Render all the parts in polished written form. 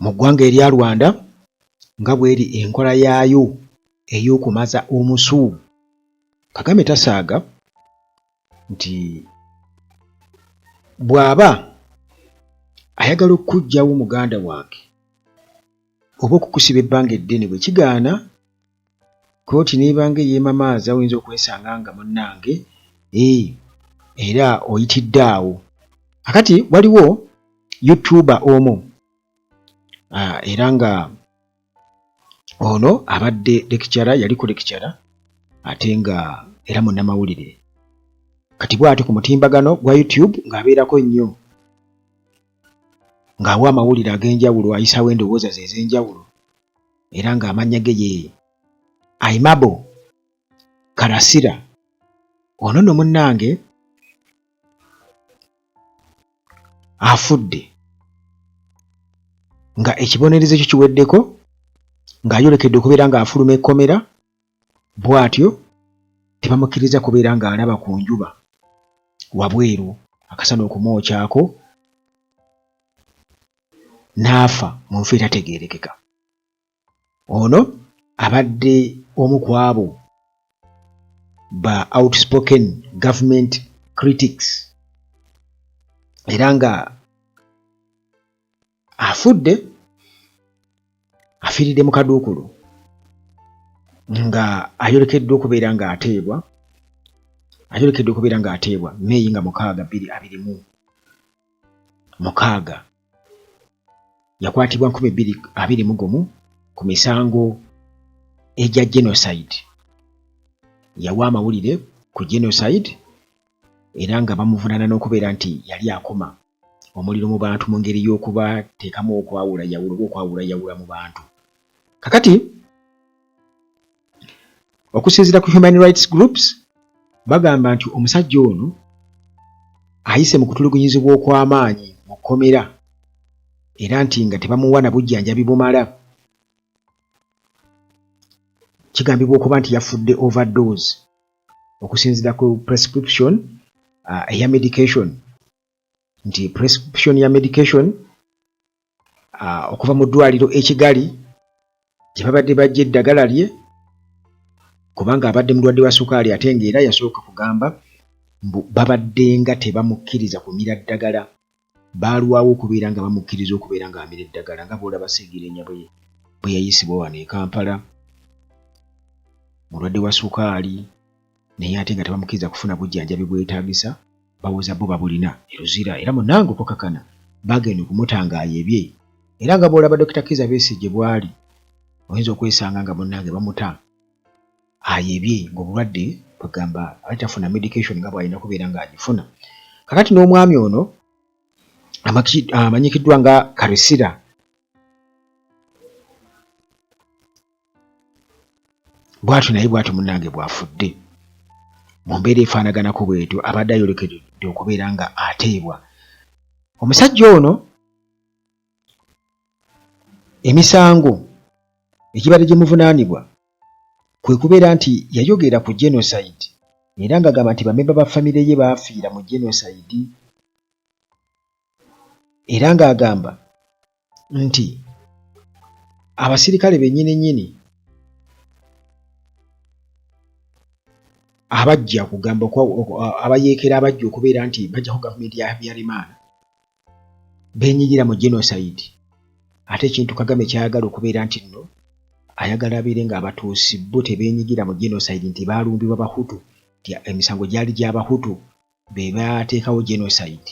mu ggwanga erya Rwanda nga bw'eri enkola yaayo ey'okumaza omusu. Kagame tasaaga nti bw'aba ayagala okuggyawo muganda wange oba okukusiba ebbanga eddene bwe kigaana, kooti n'ebanga eyeemamaaza oyinza okwesanga nga munnange era oyitidde awo. Kakati waliwo YouTuber omu era nga ono abadde lecturer, yaliko lecturer ate nga era munnamawulire. Kati bw'atyo ku mutimbagano gwa YouTube ng'abeerako nnyo ng'awa amawulire ag'enjawulo, ayisaawo endowooza ze ez'enjawulo, era ng'amannya ge ye Aimabo Karasira. Ono nno munnange afudde nga ekibonerezo ekyo kiweddeko, ng'ayolekedde okubeera ng'afuluma ekkomera, bw'atyo tebamukkiriza kubeera ng'alaba ku njuba wabweru akasana okumwokyako, n'afa mu nfa etategeerekeka. Ono abadde omu ku abo ba outspoken government critics, era nga afudde afiiridde mu kaduukulu nga ayolekedde okubeera ng'ateebwa Meeyi nga 6, 2026 yakwatibwa 2021 ku misango egya genocide. Yawa amawulire ku genocide era nga bamuvunaana n'okubeera nti yali akoma omuliro mu bantu mu ngeri y'okubateekamu okwawulayawula mu bantu. Kakati okusinziira ku human rights groups bagamba nti omusajja ono ayise mu kutulugunyizibwa okw'amaanyi mu kkomera, era nti nga tebamuwa na bujjanjabi bumala. Kigambibwa okuba nti yafudde overdose okusinziira ku prescription eya medication, nti prescription ya medication okuva mu ddwaliro e Kigali gye babadde bajja eddagala lye, kubanga abadde mulwadde wa sukaali ate ng'era yasooka kugamba babadde nga tebamukkiriza kumira ddagala, baalwawo okubeera nga bamukkiriza okubeera ng'amira eddagala, nga bw'olaba Seegirinya bwe yayisibwa wano e Kampala, mulwadde wa sukaali, naye ate nga tebamukkiriza kufuna bujjanjabi bwetaagisa, bawoza bo babulina eruzira. Era munnange okukakana bagenda okumutangaaya ebye, era nga bw'olaba Dr. Kizza Besigye bw'ali oyinza okwesanga nga munnange bamuta ayebye ng'obulwadde bagamba alitafuna medication nga bw'alina kubeera ng'agifuna. Kakati n'omwami ono amanyikiddwa nga Karasira bw'atyo naye bw'atyo munnange bw'afudde mu mbeera efaanaganako bw'etyo, abadde ayolekedde okubeera nga ateebwa. Omusajja ono emisango ekibadde gimuvunaanibwa kwe kubeera nti yayogera ku genocide, era ng'agamba nti bamemba ba famire ye baafiira mu genocide, era ng'agamba nti abasirikale bennyini abajja kugamba abayeekera abajja okubeera nti bajjako gavumenti ya Habyarimana beenyigira mu genocide. Ate ekintu Kagame kyayagala okubeera nti nno ayagala abeere ng'abatuusi bo tebeenyigira mu genocide, nti baalumbibwa Bahutu, nti emisango gyali gy'Abahutu be baateekawo genocide.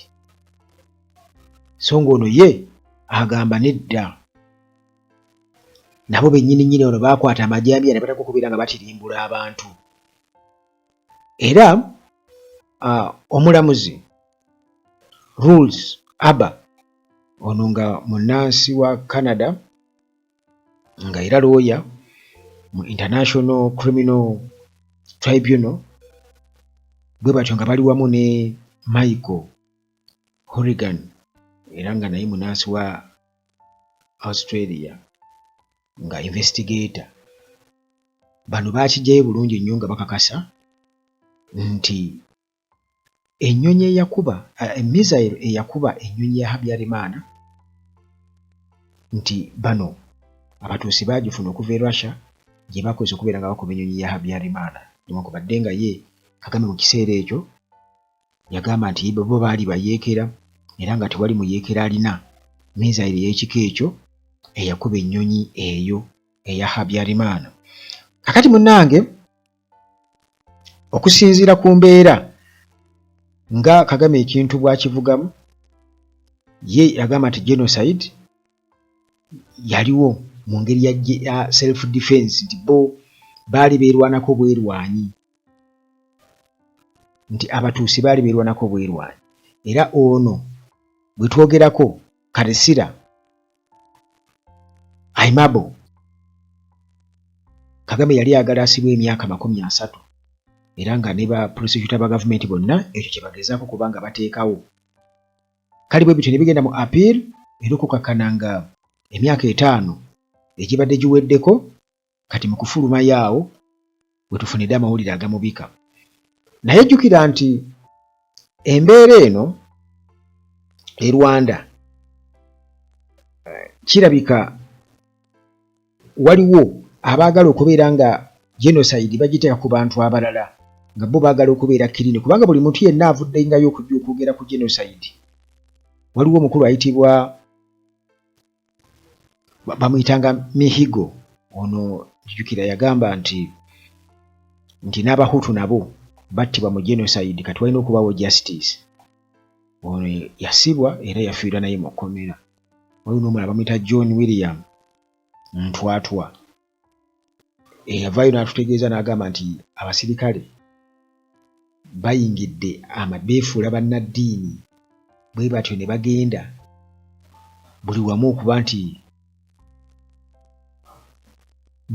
So ng'ono ye agamba nedda, nabo bennyini ono baakwata amajambiya ne bataka okubeera nga batirimbula abantu. Era omulamuzi Rules Abba ono nga munnansi wa Canada, nga era lawyer mu International Criminal Tribunal, bwe batyo nga bali wamu ne Michael Horrigan, era nga naye munnansi wa Australia nga investigator. Bano baakijjayo bulungi nnyo nga bakakasa nti ennyonyi eyakuba missile eyakuba ennyonyi ya Habyarimana nti bano abatuusi bagifuna okuva e Russia gye bakoze okubeera nga bakuba ennyonyi ya Habyarimana newankubadde nga ye Kagame mu kiseera ekyo yagamba nti bo baali bayeekera era nga tewali muyeekera alina mizaire y'ekika ekyo eyakuba ennyonyi eyo eya Habyarimana. Kakati munnange okusinziira ku mbeera nga Kagame ekintu bw'akivugamu ye yagamba nti genocide yaliwo mu ngeri ya self defense nti bo baali beerwanako bwerwanyi nti abatuusi baali beerwanako bwerwanyi era ono bwe twogerako Karesira Aimabo Kagame yali ayagala asibwe emyaka 30 era nga ne ba prosecutor ba gavumenti bonna ekyo kye bagezaako kubanga bateekawo. Kali bwe bityo ne bigenda mu appeal era okukakkana nga emyaka 5 egibadde giweddeko kati mu kufuluma yaawo bwe tufunidde amawulire agamubika. Naye jjukira nti embeera eno e Rwanda kirabika waliwo abaagala okubeera nga genocide bagiteeka ku bantu abalala nga bo baagala okubeera kirine kubanga buli muntu yenna avuddengayo okujja okwogera ku genocide. Waliwo omukulu ayitibwa bamuyitanga Mihigo ono jjukira yagamba nti n'Abahutu nabo battibwa mu genocide kati walina okubawo justice. Ono yasibwa era yafiirwa naye mu kkomera. Waliwo n'omulala bamuyita John William Ntwatwa eyavaayo n'atutegeeza n'agamba nti abasirikale bayingidde beefuula bannaddiini bwe batyo ne bagenda buli wamu okuba nti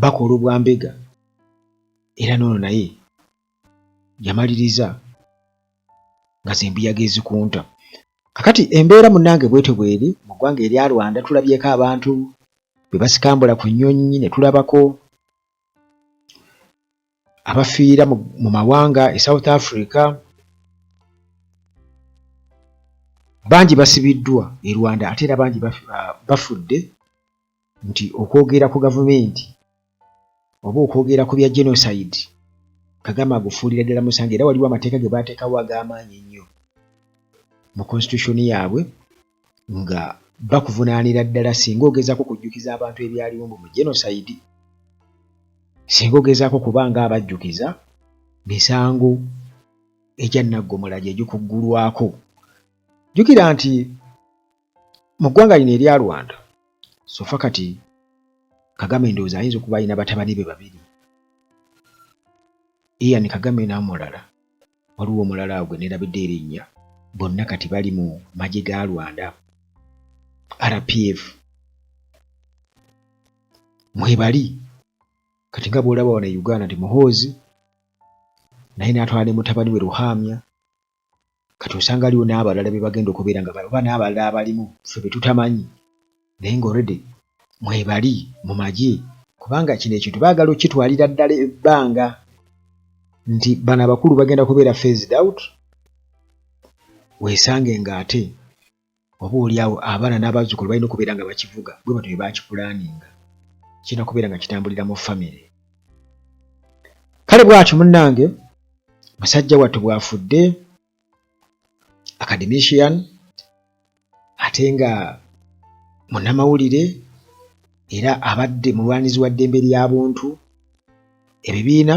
bakola obwambega era n'ono naye yamaliriza nga zembuyaga ezikunta. Kakati embeera munnange bwetyo bweri mu ggwanga erya Rwanda tulabyeko abantu bwe basikambula ku nnyonyi ne tulabako abafiira mu mawanga e South Africa bangi basibiddwa e Rwanda ate era bangi bafudde nti okwogera ku gavumenti oba okwogera ku bya genocide Kagame agufuulira ddala musange era waliwo amateeka ge baateekawo ag'amaanyi ennyo mu constitution yaabwe nga bakuvunaanira ddala singa ogezaako kujjukiza abantu ebyaliwo mu genocide, singa ogezaako kuba nga abajjukiza misango egya naggomola gye gikuggulwako. Jjukira nti mu ggwanga lino erya Rwanda sofa kati Kagame ndowooza ayinza okuba alina batabani be babiri, Ian Kagame n'omulala, waliwo omulala gwe neerabidde erinnya, bonna kati bali mu magye ga Rwanda RPF. Mwebali kati nga bw'olaba wano e Uganda nti Muhoozi naye n'atwala ne mutabani we Ruhamya, kati osanga aliwo n'abalala be bagenda okubeera nga oba n'abalala abalimu ffe be tutamanyi naye ng'olredde mwebali mu magye kubanga kino ekintu baagala okitwalira ddala ebbanga nti bano abakulu bagenda kubeera phased out, weesange ng'ate oba oliawo abaana n'abazzukulu balina okubeera nga bakivuga bwe batyo bye baakipulaaninga kirina kubeera nga kitambulira mu famire. Kale bw'atyo munnange musajja wattu bw'afudde academician ate nga munnamawulire era abadde mulwanizi wa ddembe ly'abuntu. Ebibiina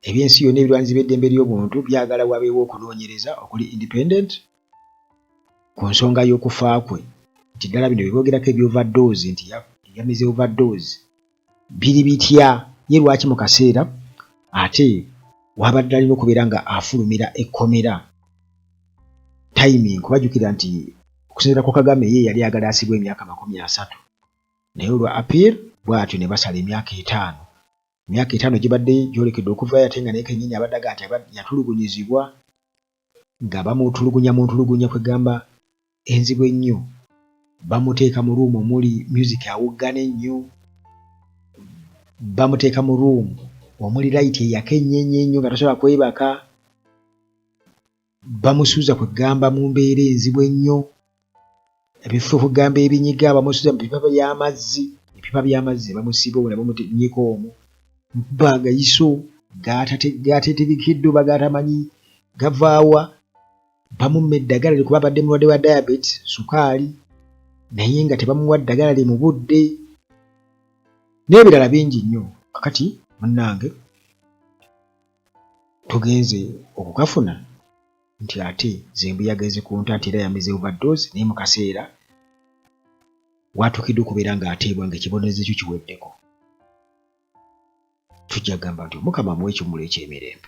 eby'ensi yonna ebirwanizi b'eddembe ly'obuntu byagala wabeewo okunoonyereza okuli independent ku nsonga y'okufa kwe nti ddala bino bye boogerako eby'overdose nti yamize overdose biri bitya ye lwaki mu kaseera ate wabadde alina okubeera nga afulumira ekkomera timing kubajjukira nti okusinziira ku Kagame ye yali ayagala asibwe emyaka 30 naye olwa appeal bw'atyo ne basala emyaka 5. Emyaka 5 gibadde gyolekedde okuvayo ate nga naye kennyini abadde aga nti yatulugunyizibwa nga bamutulugunya mu ntulugunya kwegamba enzibu ennyo, bamuteeka mu ruumu omuli music awuggana ennyo, bamuteeka mu ruumu omuli light eyaka ennyo ennyo nga tasobola kwebaka, bamusuuza kwegamba mu mbeera enzibu ennyo ebifo kugamba ebinyiga bamusuza mu pipa by'amazzi bamusiba obo bamunyiko omwo bagayiso gatetegekeddwa bagatamanyi gavaawa bamumme eddagala likuba abadde mulwadde wa diabetes sukaali naye nga tebamuwa ddagala li mu budde n'ebirala bingi nnyo. Kakati munnange tugenze okukafuna nti ate Zembu yageze ku ntaati era yamize overdose naye mu kaseera watuukiddwa okubeera ng'ateebwa ng'ekibonerezo kyo kiweddeko. Tujja kugamba nti Mukama amuwe ekimuli eky'emirembe.